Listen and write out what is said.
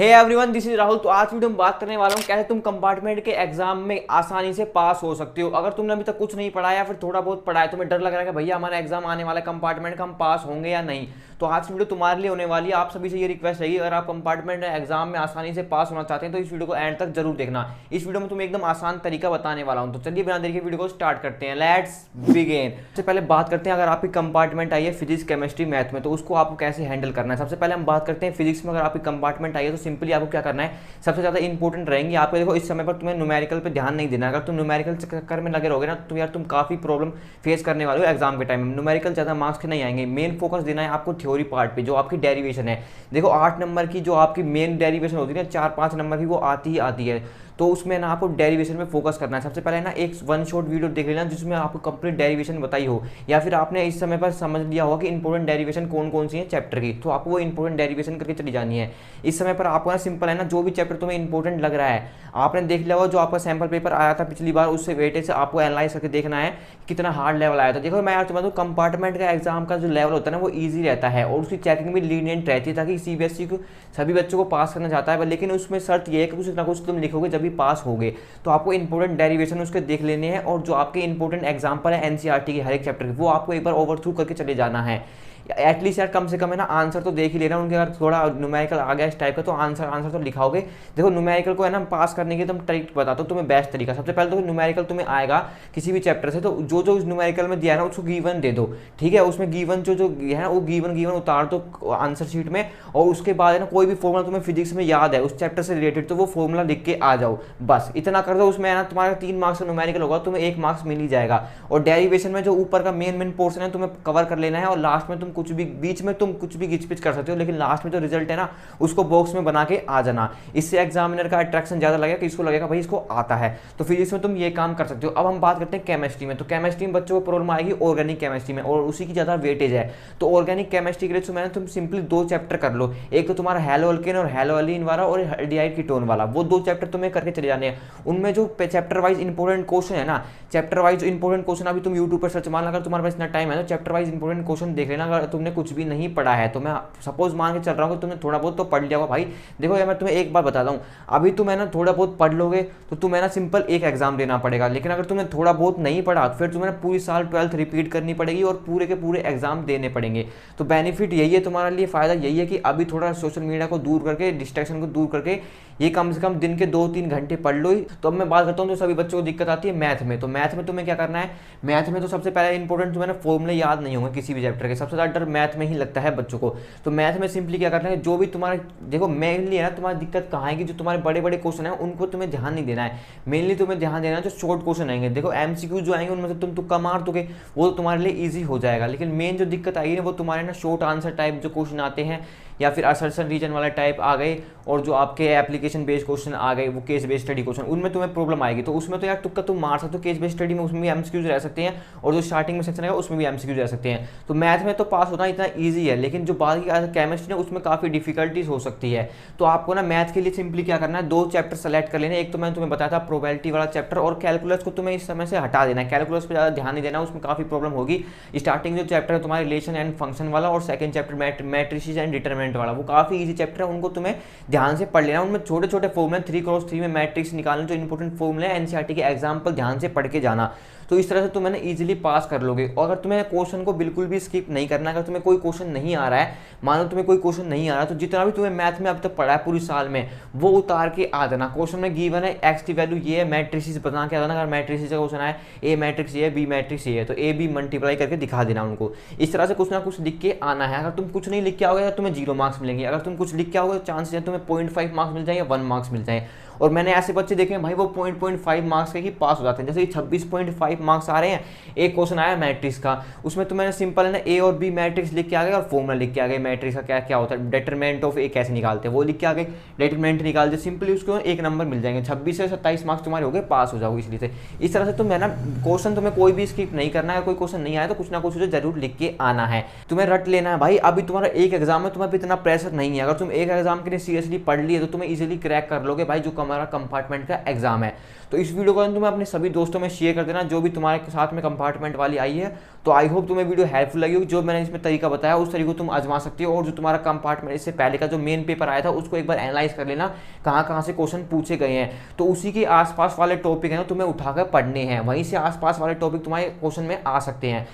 Hey everyone, this is Rahul. तो आज video में बात करने वाला हूँ कैसे तुम कंपार्टमेंट के एग्जाम में आसानी से पास हो सकते हो। अगर तुमने अभी तक कुछ नहीं पढ़ा या फिर थोड़ा बहुत पढ़ा है, तुम्हें डर लग रहा है कि भैया हमारा एग्जाम आने वाला है कंपार्टमेंट का, हम पास होंगे या नहीं, तो आज की वीडियो तुम्हारे लिए होने वाली है। आप सभी से ये रिक्वेस्ट रहेगी, अगर आप कंपार्टमेंट एग्जाम में आसानी से पास होना चाहते हैं तो इस वीडियो को एंड तक जरूर देखना। इस वीडियो में तुम्हें एकदम आसान तरीका बताने वाला हूँ। तो चलिए बिना देरी के वीडियो को स्टार्ट करते हैं। Let's begin. सबसे पहले बात करते हैं, अगर आपकी कंपार्टमेंट आई है फिजिक्स, केमिस्ट्री, मैथ में, तो उसको आपको कैसे हैंडल करना है। सबसे पहले हम बात करते हैं फिजिक्स में। अगर आपकी कंपार्टमेंट आई है तो सिंपली आपको क्या करना है, सबसे ज्यादा इंपॉर्टेंट रहेंगे आपको। देखो इस समय पर तुम्हें न्यूमेरिकल पे ध्यान नहीं देना। अगर तुम न्यूमेरिकल चक्कर में लगे रहोगे ना तो यार तुम काफी प्रॉब्लम फेस करने वाले हो एग्जाम के टाइम में। न्यूमेरिकल ज्यादा मार्क्स के नहीं आएंगे। मेन फोकस देना है आपको थ्योरी पार्ट पे, जो आपकी डेरिवेशन है। देखो 8 नंबर की जो आपकी मेन डेरिवेशन होती है ना, 4-5 नंबर की, वो आती ही आती है। तो उसमें ना आपको डेरिवेशन में फोकस करना है। सबसे पहले ना एक वन शॉट वीडियो देख लेना जिसमें आपको कंप्लीट डेरिवेशन बताई हो, या फिर आपने इस समय पर समझ लिया होगा कि इंपॉर्टेंट डेरिवेशन कौन कौन सी है चैप्टर की, तो आपको वो इंपॉर्टेंट डेरिवेशन करके चली जानी है। इस समय पर आपको ना सिंपल है ना, जो भी चैप्टर तुम्हें इंपॉर्टेंट लग रहा है, आपने देख लिया होगा जो आपका सैंपल पेपर आया था पिछली बार, उससे वेटेज से आपको एनालाइज करके देखना है कितना हार्ड लेवल आया था। देखो मैं यार तुम्हें तो कंपार्टमेंट का एग्जाम का जो लेवल होता है ना वो ईजी रहता है, और उसकी चेकिंग भी लीनियंट रहती है, ताकि सीबीएसई को सभी बच्चों को पास करना चाहता है। लेकिन उसमें शर्त ये है कि कुछ ना कुछ तुम लिखोगे जब भी पास होगे। तो आपको इंपॉर्टेंट डेरिवेशन उसके देख लेने हैं, और जो आपके इंपॉर्टेंट एग्जाम्पल है एनसीईआरटी के हर एक चैप्टर के, वो आपको एक बार ओवरथ्रू करके चले जाना है। एटलीस्ट यार कम से कम है ना आंसर तो देख ही लेना उनके। अगर थोड़ा न्यूमेरिकल आ गया इस टाइप का तो आंसर तो लिखाओगे। देखो न्यूमेरिकल को है ना पास करने के तुम ट्रिक बताता हूँ तुम्हें, बेस्ट तरीका। सबसे पहले तो न्यूमेरिकल तुम्हें आएगा किसी भी चैप्टर से, तो जो जो न्यूमेरिकल में दिया है ना उसको गिवन दे दो, ठीक है। उसमें गिवन जो है ना वो गिवन उतार दो आंसर शीट में, और उसके बाद है ना कोई भी फॉर्मूला तुम्हें फिजिक्स में याद है उस चैप्टर से रिलेटेड, तो वो फॉर्मूला लिख के आ जाओ। बस इतना कर दो। उसमें है ना तुम्हारा 3 मार्क्स का न्यूमेरिकल होगा, तुम्हें 1 मार्क्स मिल ही जाएगा। और डेरिवेशन में जो ऊपर का मेन पोर्शन है तुम्हें कवर कर लेना है, और लास्ट में तुम कुछ भी बीच में तुम कुछ भी घिचपिच कर सकते हो, लेकिन लास्ट में जो रिजल्ट है ना उसको बॉक्स में बना के आ जाना। इससे एग्जामिनर का अट्रैक्शन ज्यादा लगेगा कि इसको लगेगा भाई इसको आता है। तो फिजिक्स में तुम ये काम कर सकते हो। अब हम बात करते हैं केमिस्ट्री में। तो केमिस्ट्री में बच्चों को प्रॉब्लम आएगी ऑर्गेनिक केमिस्ट्री में, और उसी की ज्यादा वेटेज है। तो ऑर्गेनिक केमिस्ट्री के लिए तुम सिंपली 2 चैप्टर कर लो। एक तो तुम्हारा हेलो अल्केन और हेलो अलीन वाला, और एल्डिहाइड कीटोन वाला, वो 2 चैप्टर तुम्हें करके चले जाने हैं। उनमें जो चैप्टर वाइज इंपॉर्टेंट क्वेश्चन है ना, चैप्टर वाइज इंपॉर्टेंट क्वेश्चन अभी तुम यूट्यूब पर सर्च मारना, अगर तुम्हारे पास इतना टाइम है तो चैप्टर वाइज इंपॉर्टेंट क्वेश्चन देख लेना। अगर तुमने कुछ भी नहीं पढ़ा है तो मैं सपोज मान के चल रहा हूँ कि तुमने थोड़ा बहुत तो पढ़ लिया होगा भाई। देखो यार मैं तुम्हें एक बात बताता हूँ, अभी तुम है ना थोड़ा बहुत पढ़ लोगे तो तुम्हें ना सिंपल एक एग्जाम देना पड़ेगा। लेकिन अगर तुमने थोड़ा बहुत नहीं पढ़ा तो फिर तुम्हें पूरी साल 12th रिपीट करनी पड़ेगी और पूरे के पूरे एग्जाम देने पड़ेंगे। तो बेनिफिट यही है तुम्हारे लिए, फायदा यही है कि अभी थोड़ा सोशल मीडिया को दूर करके, डिस्ट्रैक्शन को दूर करके, ये कम से कम दिन के 2-3 घंटे पढ़ लो ही। तो अब मैं बात करता हूँ, तो सभी बच्चों को दिक्कत आती है मैथ में। तो मैथ में तुम्हें क्या करना है, मैथ में तो सबसे पहले इंपॉर्टेंट तुम्हें फॉर्मूले याद नहीं होंगे किसी भी चैप्टर के। सबसे ज्यादा डर मैथ में ही लगता है बच्चों को। तो मैथ में सिंपली क्या करना है, जो भी तुम्हारे, देखो मेनली है ना तुम्हारी दिक्कत कहाँ है कि जो तुम्हारे बड़े बड़े क्वेश्चन है उनको तुम्हें ध्यान नहीं देना है। मेनली तुम्हें ध्यान देना है जो शॉर्ट क्वेश्चन आएंगे। देखो एमसीक्यू जो आएंगे उनमें से तुम तुक्का मार दोगे, वो तो तुम्हारे लिए ईजी हो जाएगा। लेकिन मेन जो दिक्कत आएगी वो तुम्हारे ना शॉर्ट आंसर टाइप जो क्वेश्चन आते हैं, या फिर असर्शन रीजन वाला टाइप आ गए, और जो आपके एप्लीकेशन बेस्ड क्वेश्चन आ गए, वो केस बेस्ड स्टडी क्वेश्चन, उनमें तुम्हें प्रॉब्लम आएगी। तो उसमें तो यार तुक्का तुम मार सकते हो। केस बेस्ड स्टडी में उसमें भी एमसीक्यूज रह सकते हैं, और जो स्टार्टिंग में सेक्शन है उसमें भी एमसीक्यूज रह सकते हैं। तो मैथ में तो पास होना इतना ईजी है, लेकिन जो बाकी केमिस्ट्री है उसमें काफी डिफिकल्टीज हो सकती है। तो आपको ना मैथ के लिए सिंपली क्या करना है, 2 चैप्टर सेलेक्ट कर लेना। एक तो मैंने तुम्हें बताया था प्रोबेबिलिटी वाला चैप्टर, और कैलकुलस को तुम्हें इस समय से हटा देना है। कैलकुलस पर ज्यादा ध्यान नहीं देना, उसमें काफी प्रॉब्लम होगी। स्टार्टिंग जो चैप्टर है तुम्हारे रिलेशन एंड फंक्शन वाला, और second chapter matrices and determinant वाला, वो काफी ईजी चैप्टर है, उनको तुम्हें ध्यान से पढ़ लेना। उनमें छोटे छोटे फॉर्मूले 3x3 में मैट्रिक्स निकालने, जो इंपॉर्टेंट फॉर्मूले हैं एनसीईआरटी के एग्जाम्पल ध्यान से पढ़ के जाना। तो इस तरह से तुम इजीली पास कर लोगे। और अगर तुम्हें क्वेश्चन को बिल्कुल भी स्किप नहीं करना, अगर तुम्हें कोई क्वेश्चन नहीं आ रहा है, मान लो तुम्हें कोई क्वेश्चन नहीं आ रहा, तो जितना भी तुम्हें मैथ में अब तक पढ़ा है पूरी साल में वो उतार के आ जाना। क्वेश्चन में गिवन है एक्स की वैल्यू ये है, मैट्रिसेस बना के आ जाना। अगर मैट्रिसेस का क्वेश्चन आए, ए मैट्रिक्स ये है, बी मैट्रिक्स ये है, तो ए बी मल्टीप्लाई करके दिखा देना उनको। इस तरह से कुछ ना कुछ लिख के आना है। अगर तुम कुछ नहीं लिख के आओगे तो तुम्हें 0 मार्क्स मिलेंगे। अगर तुम कुछ लिख के आओगे तो चांसेस है तुम्हें 0.5 मार्क्स मिल जाए या 1 मार्क्स मिल जाए। और मैंने ऐसे बच्चे देखे हैं भाई वो 0.5 मार्क्स के ही पास हो जाते हैं। जैसे 26.5 मार्क्स आ रहे हैं, एक क्वेश्चन आया मैट्रिक्स का, उसमें तो मैंने सिंपल है ना ए और बी मैट्रिक्स लिख के आ गए, और फॉर्मूला लिख के आ गए मैट्रिक्स का क्या क्या होता है, डिटरमिनेंट ऑफ ए कैसे निकालते हैं वो लिख के आ गए, डिटरमिनेंट निकाल दे, सिंपली उसको 1 नंबर मिल जाएंगे। 26 से 27 मार्क्स तुम्हारे हो गए, पास हो जाओगे। इसलिए से इस तरह से तुम है ना क्वेश्चन तुम्हें कोई भी स्किप नहीं करना है। कोई क्वेश्चन नहीं आया तो कुछ ना कुछ जरूर लिख के आना है, तुम्हें रट लेना है भाई। अभी तुम्हारा एक एग्जाम है, तुम्हें इतना प्रेशर नहीं है। अगर तुम एक एग्जाम के लिए सीरियसली पढ़ लिए तो तुम्हें इजीली क्रैक कर लोगे भाई जो हमारा कंपार्टमेंट का एग्जाम है। तो इस वीडियो को तुम्हें अपने सभी दोस्तों में शेयर कर देना जो भी तुम्हारे साथ में कंपार्टमेंट वाली आई है। तो आई होप तुम्हें वीडियो हेल्पफुल लगी होगी। जो मैंने इसमें तरीका बताया उस तरीके को तुम आजमा सकते हो, और जो तुम्हारा कंपार्टमेंट इससे पहले का जो मेन पेपर आया था उसको एक बार एनालाइज कर लेना कहाँ कहाँ से क्वेश्चन पूछे गए हैं। तो उसी के आसपास वाले टॉपिक हैं तुम्हें उठाकर पढ़ने हैं, वहीं से आसपास वाले टॉपिक तुम्हारे क्वेश्चन में आ सकते हैं।